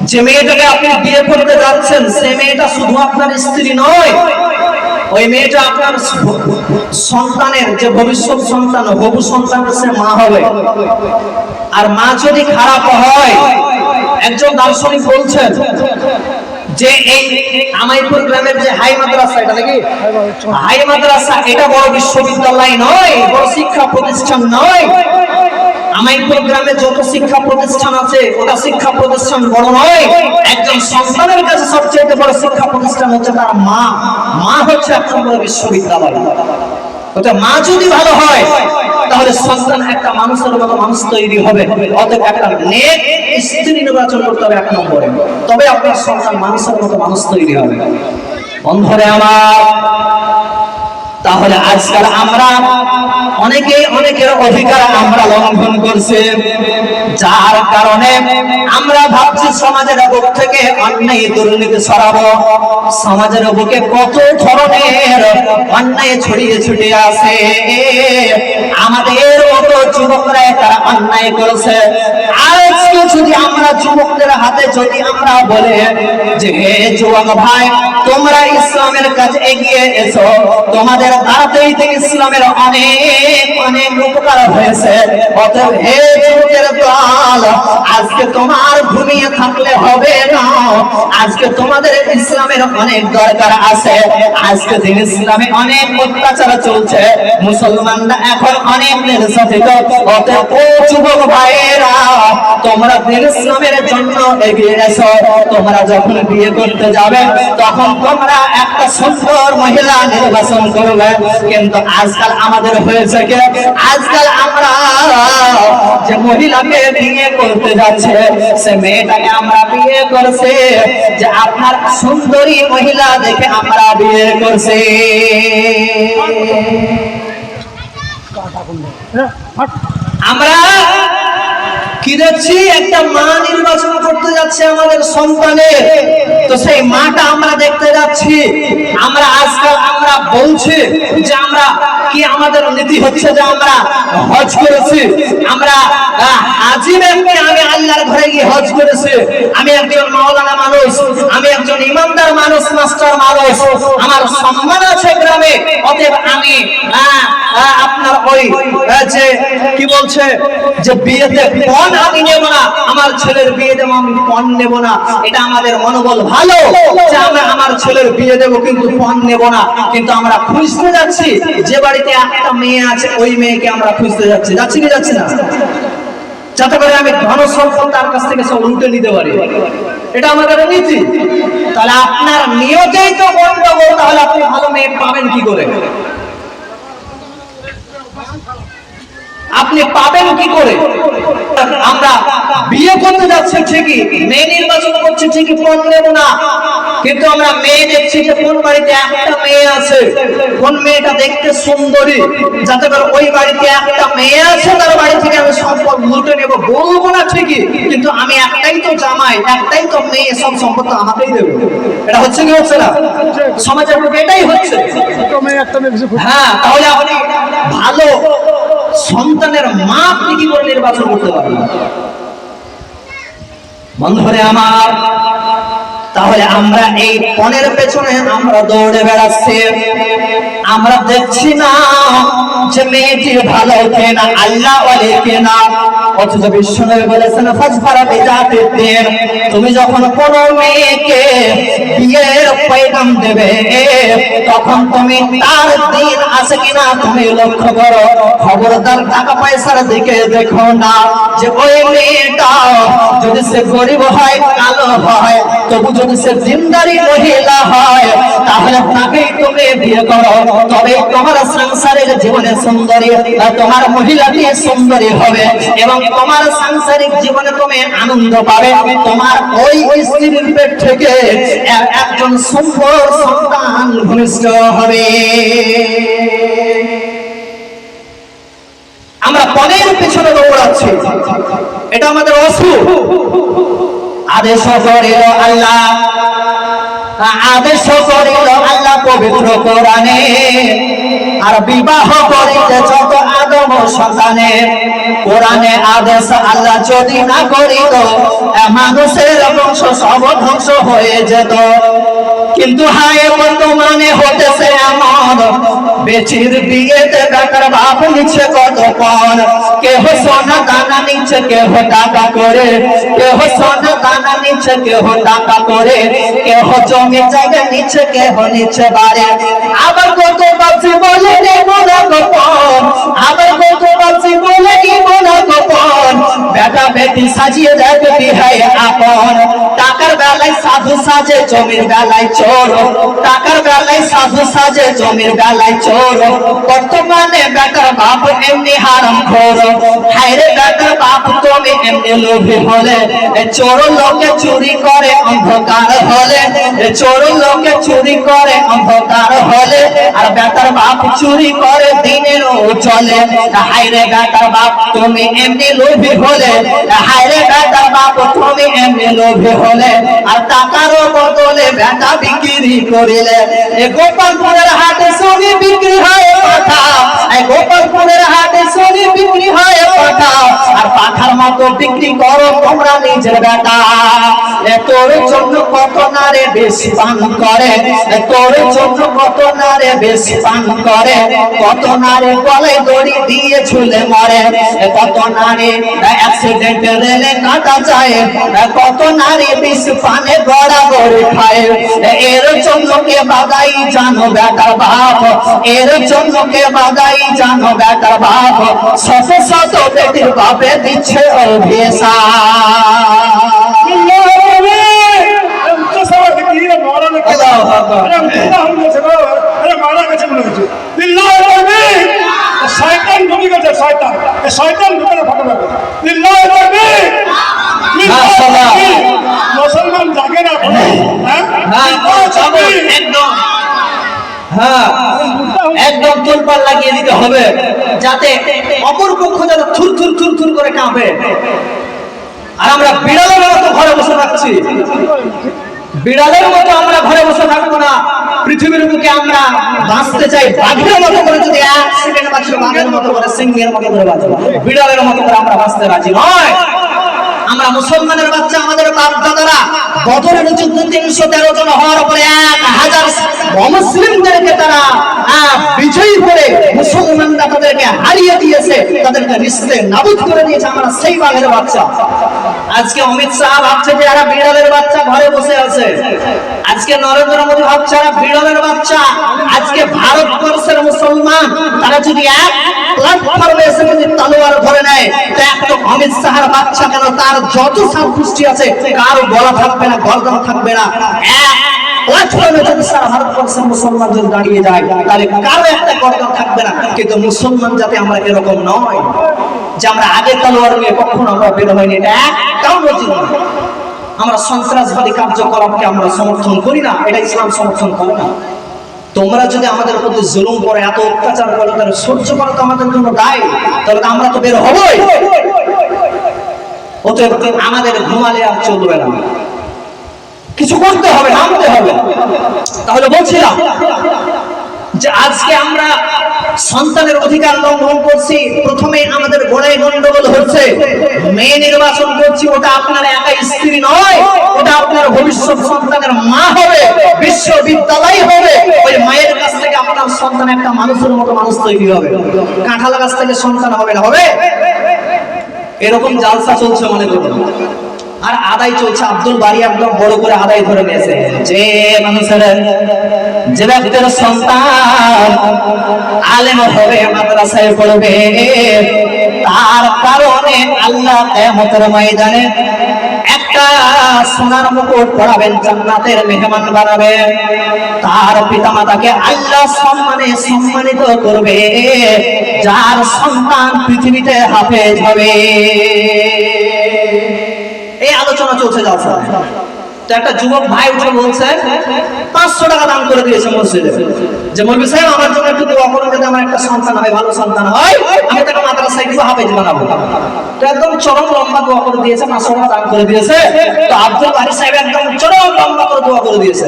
যে মেয়েটাকে আপনি বিয়ে করতে যাচ্ছেন সে মেয়েটা শুধু আপনার স্ত্রী নয়, ওই মেয়েটা আপনার সন্তানের যে ভবিষ্যৎ সন্তান, হবু সন্তানের সে মা হবে। আর মা যদি খারাপ হয়, একজন দার্শনিক বলছেন যে এই আমাইপুর গ্রামের যে হাই মাদ্রাসা, এটা নাকি হাই মাদ্রাসা, এটা বড় বিশ্ববিদ্যালয় নয়, বড় শিক্ষা প্রতিষ্ঠান নয়। আমাইপুর গ্রামে যত শিক্ষা প্রতিষ্ঠান আছে ওটা শিক্ষা প্রতিষ্ঠান বড় নয়। একজন সন্তানের কাছে সবচেয়ে বড় শিক্ষা প্রতিষ্ঠান হচ্ছে তার মা। মা হচ্ছে এক নম্বর বিশ্ববিদ্যালয়। ওটা মা যদি ভালো হয় তাহলে সন্তান একটা মানুষের মতো মানুষ তৈরি হবে। অতএব একটা নেক স্ত্রী নির্বাচন করতে হবে এক নম্বরে, তবে আপনার সন্তান মানুষের মতো মানুষ তৈরি হবে। বন্ধুরে আমার, তাহলে আজকাল আমরা অনেকেই অনেকের অধিকার আমরা লঙ্ঘন করছি, যার কারণে আমরা ভাবছি সমাজের বুক থেকে অন্যায় দুর্নীতি সরাবো। সমাজের বুকে কত ধরনের অন্যায় ছড়িয়ে ছিটিয়ে আছে, আমাদের মতো যুবকরা তারা অন্যায় করেছে। আজকে যদি আমরা যুবকদের হাতে যদি আমরা বলে যে হে যুবক ভাই, তোমরা ইসলামের কাছে এগিয়ে এসো, তোমাদের দ্বারাতেই তো ইসলামের অনেক অনেক উপকার হয়েছে। অতএব হে যুবকের দল, আজকে তোমার ঘুমিয়ে থাকলে হবে না, আজকে তোমাদের ইসলামের অনেক দরকার আছে। আজকে দিন ইসলামে অনেক অত্যাচার চলছে, মুসলমানরা এখন অনেক নির্যাতিত। অতএব ও যুবক ভাইয়েরা, তোমরা দিন ইসলামের জন্য এগিয়ে এসো। তোমরা যখন বিয়ে করতে যাবে তখন তোমরা একটা সুন্দর মহিলা নির্বাচন করবে। কিন্তু আজকাল আমাদের হয়েছে কি, আজকাল আমরা যে মহিলাকে বিয়ে করতে যাচ্ছে সে মেয়েটাকে আমরা বিয়ে করছে যে আপনার সুন্দরী মহিলা দেখে আমরা বিয়ে করছি। আমরা কি দেখছি, একটা মা নির্বাচন করতে যাচ্ছে আমাদের সন্তানের, তো সেই মাটা আমরা দেখতে যাচ্ছি। আমরা আজকাল আমরা বলছি যে আমরা কি, আমাদের নীতি হচ্ছে যে আমরা হজ করেছি, আমরা আজি ব্যক্তি, আমি আল্লাহর ঘরে গিয়ে হজ করেছি, আমি একজন মাওলানা মানুষ, আমি একজন ইমানদার মানুষ, মাস্টার মানুষ, আমার সম্মান আছে গ্রামে। অতএব আমি আপনার ওই যে কি বলছে যে বিয়েতে পণ আমি নেব না, আমার ছেলের বিয়ে দেবো আমি পণ নেব না। এটা আমাদের মনোবল ভালো যে আমরা আমার ছেলের বিয়ে দেবো কিন্তু পণ নেব না। কিন্তু আমরা খুঁজতে যাচ্ছি, যে বাড়িতে একটা মেয়ে আছে ওই মেয়েকে আমরা খুঁজতে যাচ্ছি, যাচ্ছি কি যাচ্ছি না, যাতে করে আমি ধন সম্পদ তার কাছ থেকে সব লুটে নিতে পারি। এটা আমাদের নীতি। তাহলে আপনার নিয়তেই তো গন্ডগোল, তাহলে আপনি ভালো মেয়ে পাবেন কি করে? আপনি পাবেন কি করে? আমরা বিয়ে করতে যাচ্ছি ঠিকই, মেয়ে নির্বাচন করছি ঠিকই, পণ নেব না, কিন্তু আমরা মেয়ে দেখছি যে কোন বাড়িতে একটা মেয়ে আছে, কোন মেয়েটা দেখতে সুন্দরী, যাতে করে ওই বাড়িতে একটা মেয়ে আছে তার বাড়ি থেকে আমি সম্পদ লুটে নেব, বলবো না ঠিকই, কিন্তু আমি একটাই তো জামাই, একটাই তো মেয়ে, সব সম্পদ তো আমাকেই দেবো। এটা হচ্ছে কি হচ্ছে না? সমাজের মধ্যে এটাই হচ্ছে। হ্যাঁ, তাহলে আপনি ভালো সন্তানের মা আপনি কি করে নির্বাচন করতে পারবেন? বন্ধুরে আমার, তাহলে আমরা এই পণের পেছনে আমরা দৌড়ে বেড়াচ্ছি, আমরা দেখছি না যে মেয়েটি ভালো কেনা, আল্লাহ ওয়ালি কেনা। অথচ বিশ্বনবী বলেছেন ফাজফারা বিজাতিদ দ্বীন, তুমি যখন কোন মেয়েকে বিয়ের পয়গাম দেবে তখন তুমি তার দিন আছে কিনা তুমি লক্ষ্য করো। খবরদার টাকা পয়সার দিকে দেখো না, যে ওই মেয়েটা যদি সে গরিব হয়, কালো হয়, তবু যদি সে জিন্দারি মহিলা হয় তাহলে তাকেই তুমি বিয়ে করো, তবে তোমার সংসারের জীবনে সুন্দরী, তোমার মহিলাটি সুন্দরী হবে এবং তোমার সাংসারিক জীবনে তুমি আনন্দ পাবে। তোমার ওই স্ত্রীর পেট থেকে একজন সুন্দর সন্তান ভূমিষ্ঠ হবে। আমরা পণের পেছনে দৌড়াচ্ছি, এটা আমাদের অসুখ। আদেশ করিল আল্লাহ, আদেশ করিল আল্লাহ পবিত্র কোরআনে, আর বিবাহ করিতে যত আদম সন্তানে কোরআনে আদেশ আল্লাহ যদি না করিত মানুষের বংশ সব ধ্বংস হয়ে যেত। কিন্তু হায় বর্তমানে হতেছে এমন বেচির বিয়েতে বেটার বাপ নিচ্ছে কত পণ, কেহ সোনা দানা নিচ্ছে কেহ টাকা করে, কেহ সোনা দানা নিচ্ছে কেহ টাকা করে, কেহ জমি জায়গা নিচ্ছে কেহ নিচ্ছে বাড়ি। আবার কত বাচ্চি বলে নেব না গোপন, আবার কত বাচ্চি বলে নিব না গোপন, বেটা বেটি সাজিয়ে দেয় বিহায় আপন। টাকার বেলায় সাধু সাজে জমির বেলায় চোর, টাকার বেলায় সাধু সাজে জমির বেলায় চোর। বর্তমানে বেটার বাপ এমনি হারাম খোর, হায়রে বেটার বাপ তুমি এমনি লোভী হলে, চোর লোকে চুরি করে অন্ধকার হলে, চোর লোকে চুরি করে অন্ধকার হলে, আর বেটার বাপ চুরি করে দিনেরও চলে। হায়রে বেটার বাপ তুমি এমনি লোভী হলে, হায়রে বেটার বাপ তুমি এমনি লোভী হলে, আর টাকারও বদলে বেটা বিক্রি করিলে। গোপালপুরের হাটে সোনি বিক্রি হয় পাঠা, গোপালপুরের হাটে সোনি বিক্রি হয় পাঠা, আর পাঠার মতো বিক্রি করো তোমরা নিজের বেটা। তোর জন্য কত নারে বেশি পান করে, তোর জন্য কত নারে বেশি পান করে, কত নারে গলায় দড়ি দিয়ে ঝুলে মরে, কত নারী অ্যাক্সিডেন্টে রেলে কাটা যায়, কত নারী বিষ পানে গড়াগড়ি খায়। এর জন্য কে বাদাই জানো বেটার বাপ, এর জন্য কে বাদাই জানো বেটার বাপ, শত শত বেটির বাপে দিচ্ছে অভিশাপ। শয়তান ঢুকে গেছে, শয়তান, শয়তান ঢুকে ফাটাবে। মুসলমান জাগে না, একদম তোলপাড় লাগিয়ে দিতে হবে, যাতে অপর পক্ষ যাতে থুর থুর থুর থুর করে কাঁপে। আর আমরা বিড়ালের মতো ঘরে বসে থাকছি, বিড়ালের মতো আমরা ঘরে বসে থাকবো না। পৃথিবীর বুকে আমরা বাঁচতে চাই বাঘের মতো করে, যদি এক সেকেন্ড বাঁচলে বাঘের মতো করে, সিংহের মতো করে বাঁচবো, বিড়ালের মতো করে আমরা বাঁচতে রাজি নয়। আমরা মুসলমানের বাচ্চা, আমাদের বাপ দাদারা বদরের যুদ্ধ 313 জন হওয়ার পরে 1000 অমুসলিমদেরকে তারা বিজয়ী করে মুসলমানরা তাদেরকে হারিয়ে দিয়েছে, তাদেরকে নিস্তে নাবুদ করে দিয়েছে। আমরা সেই বাঘের বাচ্চা। আজকে অমিত শাহ ভাবছে যে এরা বিড়ালের বাচ্চা ঘরে বসে আছে, আজকে নরেন্দ্র মোদী ভাবছে এরা বিড়ালের বাচ্চা। আজকে ভারতবর্ষের মুসলমান তারা যদি এক প্ল্যাটফর্মে এসে যদি তলোয়ার ধরে নেয়, তো একটা অমিত শাহের বাচ্চা কেন, তার যত সাবপুষ্টি আছে কারো গলা থাকবে না, গর্দন থাকবে না। প্ল্যাটফর্মে যদি সারা ভারতবর্ষের মুসলমান যদি দাঁড়িয়ে যায়, তাহলে কারো একটা গর্দন থাকবে না। কিন্তু মুসলমান যাতে আমরা এরকম নয় যে আমরা আগে তলোয়ার নিয়ে কখনো আমরা বের হইনি, এটা একটাও নজির নয়। আমরা সন্ত্রাসবাদী কার্যকলাপকে আমরা সমর্থন করি না, এটা ইসলাম সমর্থন করে না। তোমরা যদি আমাদের প্রতি জুলুম করে, এত অত্যাচার করে, তাহলে সহ্য করা তো আমাদের জন্য দায়, তাহলে আমরা তো বের হবই। অতএব আমাদের ঘুমালে আর চলবে না, কিছু করতে হবে, নামতে হবে। তাহলে বলছিলাম যে আজকে আমরা সন্তানের অধিকার লঙ্ঘন করছি। প্রথমে আমাদের গোড়ায় গন্ডগোল হচ্ছে, মেয়ে নির্বাচন করছি, ওটা আপনার একা স্ত্রী নয়, ওটা আপনার ভবিষ্যৎ সন্তানের মা হবে, বিশ্ববিদ্যালয় হবে। ওই মায়ের কাছ থেকে আপনার সন্তান একটা মানুষের মতো মানুষ তৈরি হবে। কাঁঠাল গাছ থেকে সন্তান হবে না, হবে? এরকম জালসা চলছে মনে করুন। আর আদায় চলছে, আব্দুল বারী একদম বড় করে আদায় ধরে নিয়েছে, যে মানুষের, যে ব্যক্তির সন্তান আলেম হবে, মাদ্রাসায় পড়বে, তার কারণে আল্লাহ কিয়ামতের ময়দানে একটা সোনার মুকুট পরাবেন, জান্নাতের মেহমান বানাবেন। তার পিতামাতাকে আল্লাহ সম্মানে সম্মানিত করবে, যার সন্তান পৃথিবীতে হাফেজ হবে। এই আলোচনা চলছে যাচ্ছে। তো একটা যুবক ভাই উঠে বলছে 500 টাকা দান করে দিয়েছে মসজিদে, যে মৌলভী সাহেব আমার জন্য একটু দোয়া করুন যাতে আমার একটা সন্তান হয়, ভালো সন্তান হয়, আমি তাকে মাদ্রাসায় দিব, হাফেজ বানাবো। তো একদম চরম লম্বা দোয়া করে দিয়েছে, 500 টাকা দান করে দিয়েছে। তো আব্দুল বারী সাহেব একদম চরম লম্বা করে দোয়া করে দিয়েছে।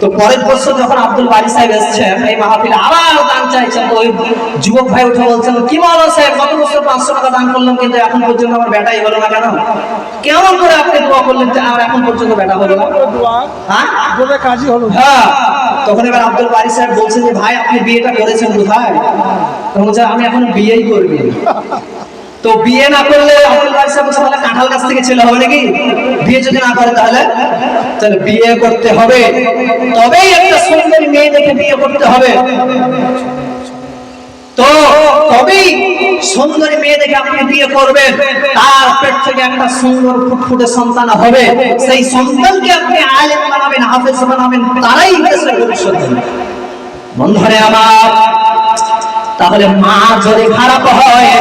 তো পরের বছর যখন আব্দুল বারী সাহেব এসেছেন এই মাহফিলে আবার দান চাইছেন, তো ওই যুবক ভাই উঠে বলছেন, কি মাওলানা সাহেব গত বছর 500 টাকা দান করলাম কিন্তু এখন পর্যন্ত আমার বেটাই হলো না কেন? কেমন করে আপনি দোয়া করলেন যে আমার এখন পর্যন্ত বেটা হলো না? হ্যাঁ বলে কাজই হলো। হ্যাঁ। তখন এবার আব্দুল বারী সাহেব বলছেন যে ভাই আপনি বিয়েটা করেছেন কোথায়? তখন বলছে আমি এখন বিয়েই করবি। তো বিয়ে না করলে আব্দুল বারী সাহেব বলছে তাহলে কাঁঠাল গাছ থেকে ছেলে হবে নাকি? বিয়ে যদি না করে তাহলে বিয়ে করতে হবে, তবেই একটা সুন্দরী মেয়ে দেখে বিয়ে করতে হবে। তো তবেই সুন্দরী মেয়ে দেখে আপনি বিয়ে করবেন, তার পেট থেকে একটা সুন্দর ফুটফুটে সন্তান হবে, সেই সন্তানকে আপনি আলেম বানাবেন, হাফেজ বানাবেন, তারাই দেশের ভবিষ্যৎ হবে। বন্ধুরে আমার, তাহলে মা যদি খারাপ হয়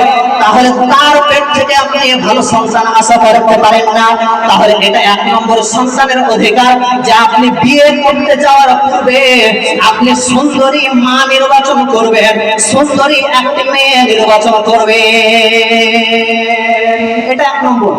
তাহলে তার পেট থেকে আপনি ভালো সন্তান আশা করতে পারেন না। তাহলে এটা 1 নম্বর সন্তানের অধিকার যে আপনি বিয়ে করতে যাওয়ার পূর্বে আপনি সুন্দরী মা নির্বাচন করবেন, সুন্দরী একটি মেয়ে নির্বাচন করবেন, এটা 1 নম্বর।